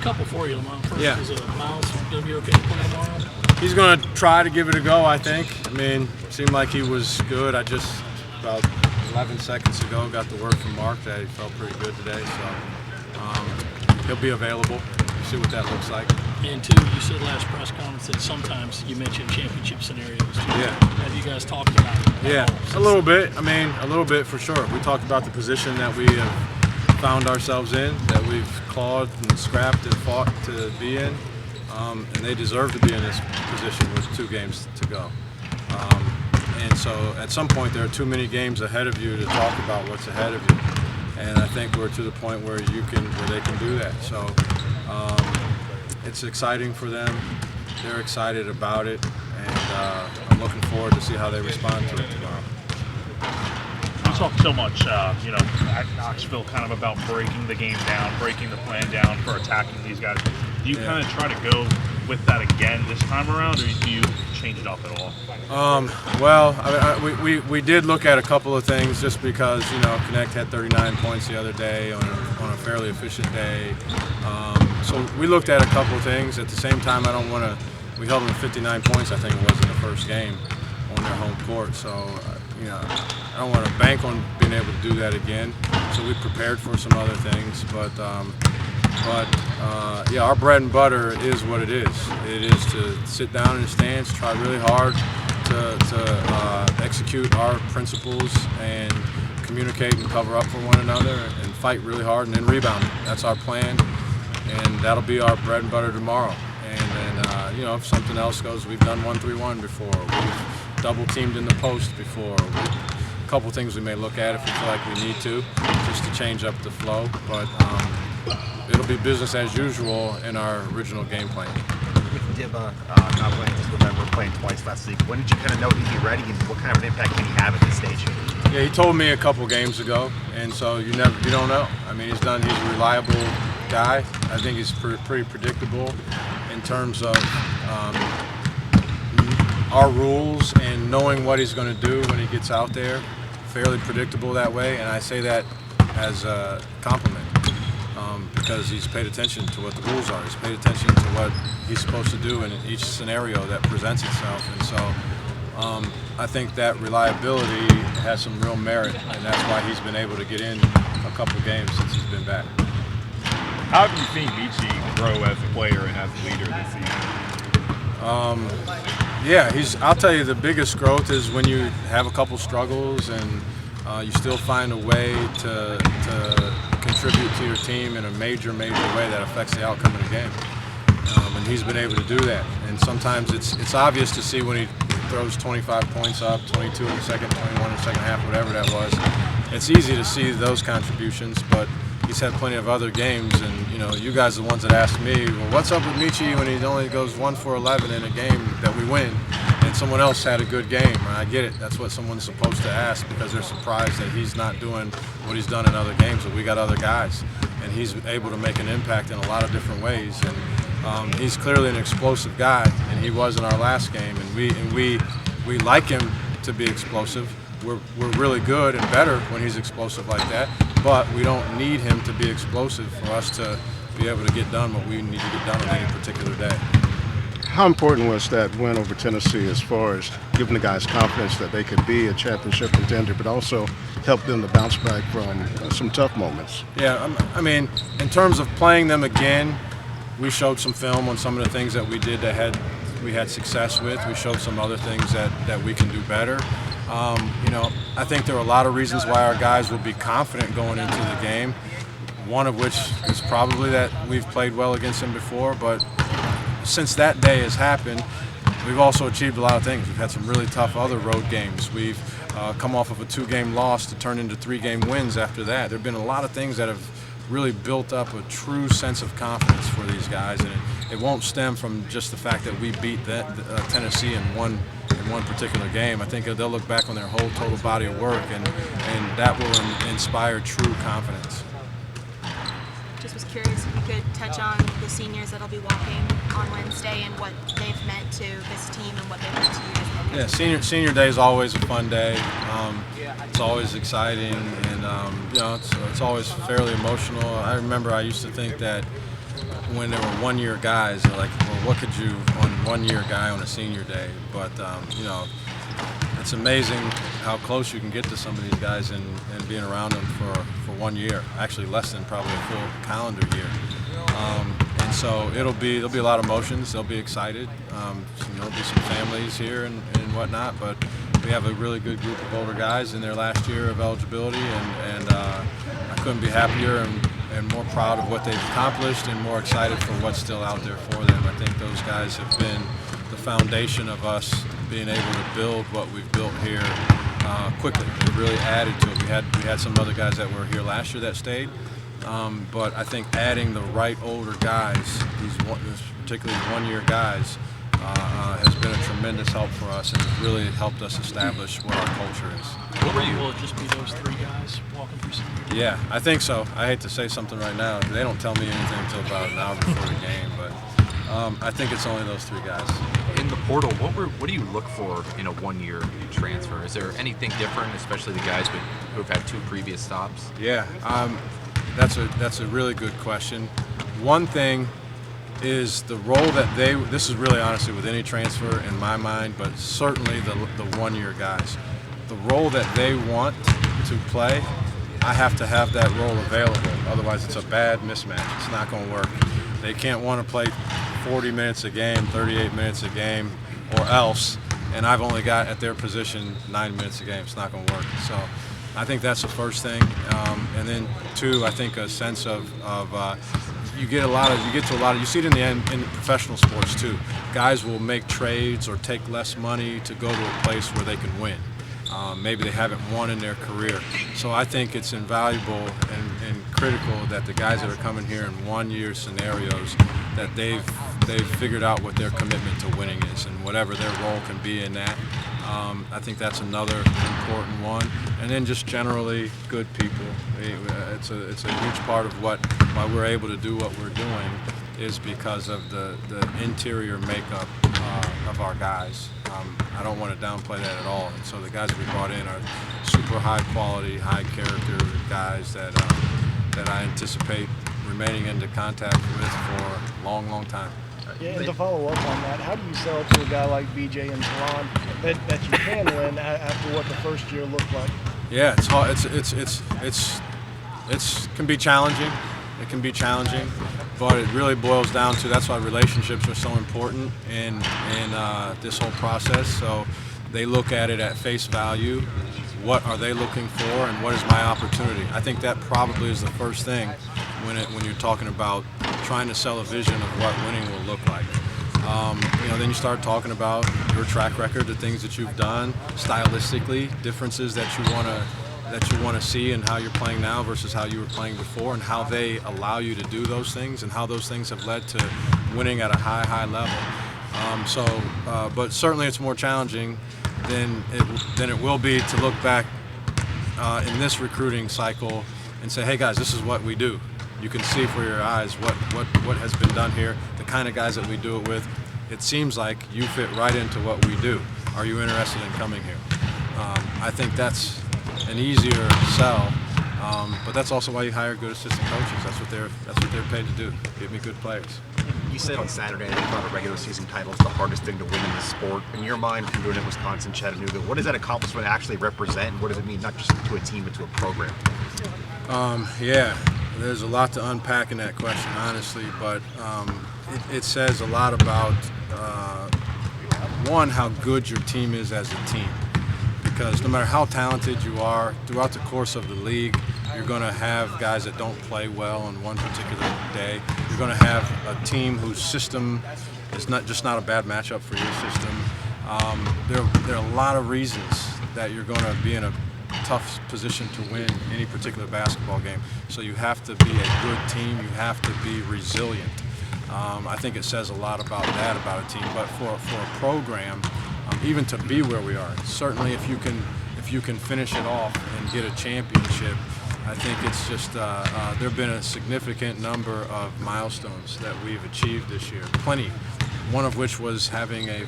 couple for you, Lamont. First, Yeah. is Miles going to be okay to play tomorrow? He's going to try to give it a go, I think. I mean, it seemed like he was good. I just, about 11 seconds ago, got the word from Mark that he felt pretty good today. So he'll be available. See what that looks like. And two, you said last press conference that sometimes you mentioned championship scenarios too. Yeah. Have you guys talked about it? Yeah, a little bit. I mean, a little bit for sure. We talked about the position that we have found ourselves in, that we've clawed and scrapped and fought to be in, and they deserve to be in this position with 2 games to go. And so at some point there are too many games ahead of you to talk about what's ahead of you. And I think we're to the point where they can do that. So it's exciting for them. They're excited about it, and I'm looking forward to see how they respond to it tomorrow. You talk so much, at Knoxville, kind of about breaking the game down, breaking the plan down for attacking these guys. Do you kind of try to go with that again this time around, or do you change it up at all? We did look at a couple of things just because, Connect had 39 points the other day on a fairly efficient day. So we looked at a couple of things. At the same time, we held them to 59 points, I think it was, in the first game on their home court. So, I don't want to bank on being able to do that again. So we prepared for some other things. But our bread and butter is what it is. It is to sit down in the stands, try really hard to execute our principles and communicate and cover up for one another and fight really hard and then rebound. That's our plan, and that'll be our bread and butter tomorrow. And then, if something else goes, we've done 1-3-1 before. We've double teamed in the post before. A couple things we may look at if we feel like we need to, just to change up the flow. But it'll be business as usual in our original game plan. With Dibba not playing this November, playing twice last week, when did you kind of know he'd be ready, and what kind of an impact can he have at this stage? Yeah, he told me a couple games ago, and so you don't know. I mean, he's a reliable guy. I think he's pretty predictable in terms of our rules and knowing what he's going to do when he gets out there. Fairly predictable that way, and I say that as a compliment. Because he's paid attention to what the rules are. He's paid attention to what he's supposed to do in each scenario that presents itself. And so I think that reliability has some real merit, and that's why he's been able to get in a couple games since he's been back. How have you seen Meechie grow as a player and as a leader this season? I'll tell you, the biggest growth is when you have a couple struggles and you still find a way to contribute to your team in a major way that affects the outcome of the game. And he's been able to do that. And sometimes it's obvious to see when he throws 25 points up, 22 in the second, 21 in the second half, whatever that was. It's easy to see those contributions, but he's had plenty of other games. And, you guys are the ones that asked me, well, what's up with Meechie when he only goes 1 for 11 in a game that we win? And someone else had a good game. And I get it. That's what someone's supposed to ask because they're surprised that he's not doing what he's done in other games. But we got other guys, and he's able to make an impact in a lot of different ways. And he's clearly an explosive guy, and he was in our last game. And we like him to be explosive. We're really good and better when he's explosive like that. But we don't need him to be explosive for us to be able to get done what we need to get done on any particular day. How important was that win over Tennessee as far as giving the guys confidence that they could be a championship contender, but also help them to bounce back from some tough moments? Yeah, I mean, in terms of playing them again, we showed some film on some of the things that we did that we had success with. We showed some other things that we can do better. I think there are a lot of reasons why our guys will be confident going into the game, one of which is probably that we've played well against them before, but since that day has happened, we've also achieved a lot of things. We've had some really tough other road games. We've come off of a 2-game loss to turn into 3-game wins after that. There have been a lot of things that have really built up a true sense of confidence for these guys, and it won't stem from just the fact that we beat Tennessee in one particular game. I think they'll look back on their whole total body of work, and that will inspire true confidence. Just was curious if you could touch on the seniors that'll be walking on Wednesday and what they've meant to this team and what they've meant to you guys. Yeah, senior day is always a fun day. It's always exciting, and it's always fairly emotional. I remember I used to think that when there were one-year guys, they're like, well, what could you on one-year guy on a senior day? But you know, it's amazing how close you can get to some of these guys and being around them for 1 year. Actually, less than probably a full calendar year. And so there'll be a lot of emotions. They'll be excited. There'll be some families here and whatnot, but we have a really good group of older guys in their last year of eligibility, and I couldn't be happier and more proud of what they've accomplished and more excited for what's still out there for them. I think those guys have been the foundation of us being able to build what we've built here quickly. They've really added to it. We had some other guys that were here last year that stayed. But I think adding the right older guys, particularly one-year guys, has been a tremendous help for us and has really helped us establish what our culture is. Will it just be those 3 guys walking through senior day? Yeah, I think so. I hate to say something right now. They don't tell me anything until about an hour before the game, but I think it's only those 3 guys. In the portal, what do you look for in a one-year transfer? Is there anything different, especially the guys who have had 2 previous stops? Yeah, that's a really good question. One thing is the role that this is really honestly with any transfer in my mind, but certainly the one-year guys. The role that they want to play, I have to have that role available. Otherwise, it's a bad mismatch. It's not going to work. They can't want to play 40 minutes a game, 38 minutes a game, or else, and I've only got at their position 9 minutes a game. It's not going to work. So I think that's the first thing. And then 2, I think a sense of you see it in professional sports too. Guys will make trades or take less money to go to a place where they can win. Maybe they haven't won in their career. So I think it's invaluable and critical that the guys that are coming here in one-year scenarios, that they've figured out what their commitment to winning is and whatever their role can be in that. I think that's another important one. And then just generally good people. It's a huge part of why we're able to do what we're doing is because of the interior makeup of our guys. I don't want to downplay that at all. And so the guys we brought in are super high quality, high character guys that I anticipate remaining into contact with for a long, long time. Yeah, and to follow up on that, how do you sell it to a guy like BJ and Talon that you can win after what the first year looked like? Yeah, it's hard. It can be challenging. It can be challenging, but it really boils down to that's why relationships are so important in this whole process. So they look at it at face value. What are they looking for, and what is my opportunity? I think that probably is the first thing when you're talking about trying to sell a vision of what winning will look like. Then you start talking about your track record, the things that you've done, stylistically, differences that you want to see in how you're playing now versus how you were playing before, and how they allow you to do those things, and how those things have led to winning at a high level. But certainly it's more challenging than it will be to look back in this recruiting cycle and say, hey guys, this is what we do. You can see for your eyes what has been done here, the kind of guys that we do it with. It seems like you fit right into what we do. Are you interested in coming here? I think that's an easier sell, but that's also why you hire good assistant coaches. That's what they're paid to do. Give me good players. You said on Saturday that you thought a regular season title is the hardest thing to win in the sport. In your mind, from doing it in Wisconsin, Chattanooga, what does that accomplishment actually represent, and what does it mean not just to a team but to a program? Yeah, there's a lot to unpack in that question, honestly, but it says a lot about, one, how good your team is as a team. Because no matter how talented you are, throughout the course of the league, you're going to have guys that don't play well on one particular day. You're going to have a team whose system is not a bad matchup for your system. There are a lot of reasons that you're going to be in a tough position to win any particular basketball game. So you have to be a good team. You have to be resilient. I think it says a lot about that about a team. But for a program, even to be where we are, certainly if you can finish it off and get a championship, I think it's just there have been a significant number of milestones that we've achieved this year. Plenty. One of which was having a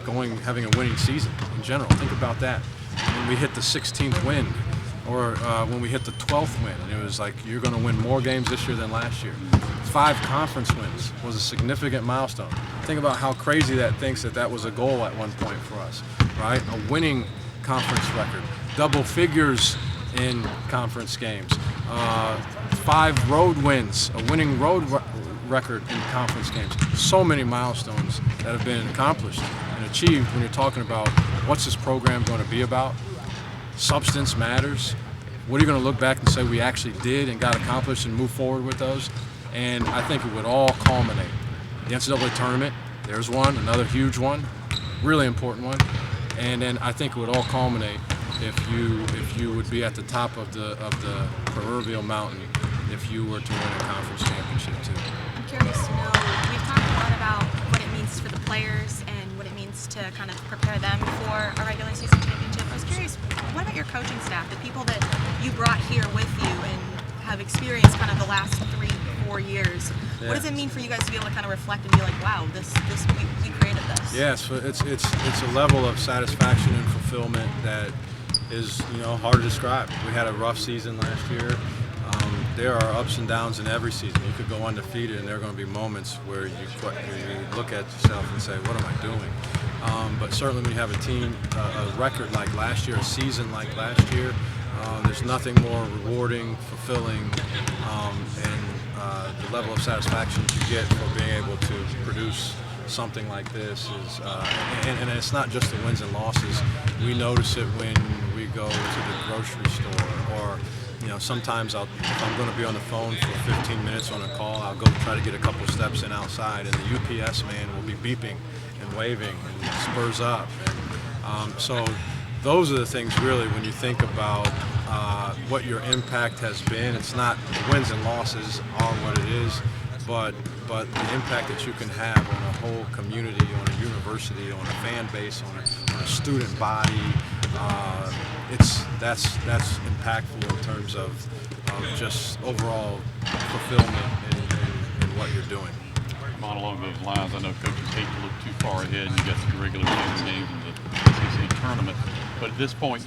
winning season in general. Think about that. When we hit the 16th win Or when we hit the 12th win, and it was like, you're going to win more games this year than last year. 5 conference wins was a significant milestone. Think about how crazy that thinks that was a goal at one point for us, right? A winning conference record, double figures in conference games, 5 road wins, a winning road record in conference games. So many milestones that have been accomplished and achieved when you're talking about what's this program going to be about. Substance matters. What are you going to look back and say we actually did and got accomplished and move forward with those? And I think it would all culminate. The NCAA tournament, there's one, another huge one, really important one. And then I think it would all culminate if you would be at the top of the proverbial mountain if you were to win a conference championship too. I'm curious to know, we've talked a lot about what it means for the players and what it means to kind of prepare them for a regular season championship. I was curious, what about your coaching staff, the people that you brought here with you and have experienced kind of the last 3-4 years? Yeah. What does it mean for you guys to be able to kind of reflect and be like, wow, we created this? Yes, it's a level of satisfaction and fulfillment that is hard to describe. We had a rough season last year. There are ups and downs in every season. You could go undefeated, and there are going to be moments where you look at yourself and say, "What am I doing?" But certainly, when you have a team, a record like last year, a season like last year, there's nothing more rewarding, fulfilling, and the level of satisfaction you get for being able to produce something like this is, and it's not just the wins and losses. We notice it when we go to the grocery store, or sometimes if I'm going to be on the phone for 15 minutes on a call, I'll go try to get a couple steps in outside, and the UPS man will be beeping and waving and spurs up. So those are the things really when you think about what your impact has been. It's not the wins and losses are what it is, but the impact that you can have on a whole community, on a university, on a fan base, on a student body, that's impactful in terms of just overall fulfillment in what you're doing. On along those lines, I know coaches hate to look too far ahead. You got the regular season games and the SEC tournament, but at this point,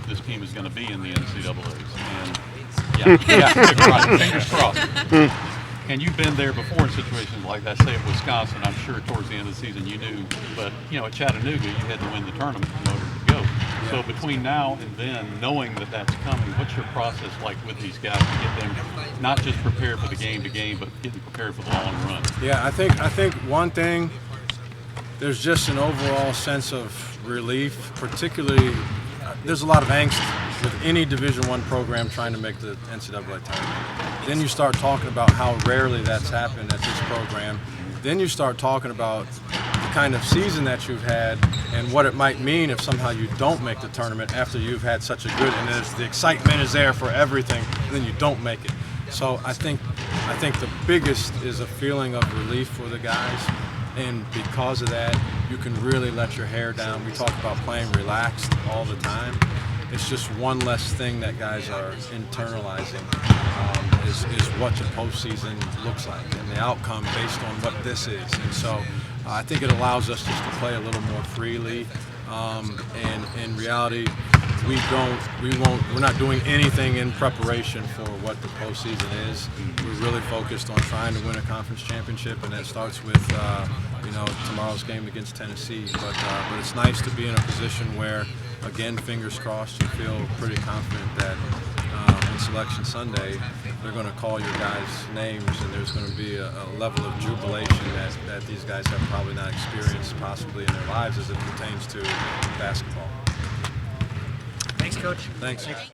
this team is going to be in the NCAAs, and right, fingers crossed. And you've been there before in situations like that. Say at Wisconsin, I'm sure towards the end of the season you knew, but at Chattanooga you had to win the tournament in order to go. Yeah. So between now and then, knowing that that's coming, what's your process like with these guys to get them not just prepared for the game to game, but getting prepared for the long run? Yeah, I think one thing, there's just an overall sense of relief, particularly there's a lot of angst with any Division I program trying to make the NCAA tournament. Then you start talking about how rarely that's happened at this program. Then you start talking about the kind of season that you've had and what it might mean if somehow you don't make the tournament after you've had such a good, and the excitement is there for everything, and then you don't make it. So I think the biggest is a feeling of relief for the guys, and because of that, you can really let your hair down. We talk about playing relaxed all the time. It's just one less thing that guys are internalizing is what the postseason looks like and the outcome based on what this is. And so I think it allows us just to play a little more freely. And in reality, we're not doing anything in preparation for what the postseason is. We're really focused on trying to win a conference championship, and that starts with tomorrow's game against Tennessee. But it's nice to be in a position where, again, fingers crossed, you feel pretty confident that on Selection Sunday they're going to call your guys' names, and there's going to be a level of jubilation that these guys have probably not experienced possibly in their lives as it pertains to basketball. Thanks, Coach. Thanks.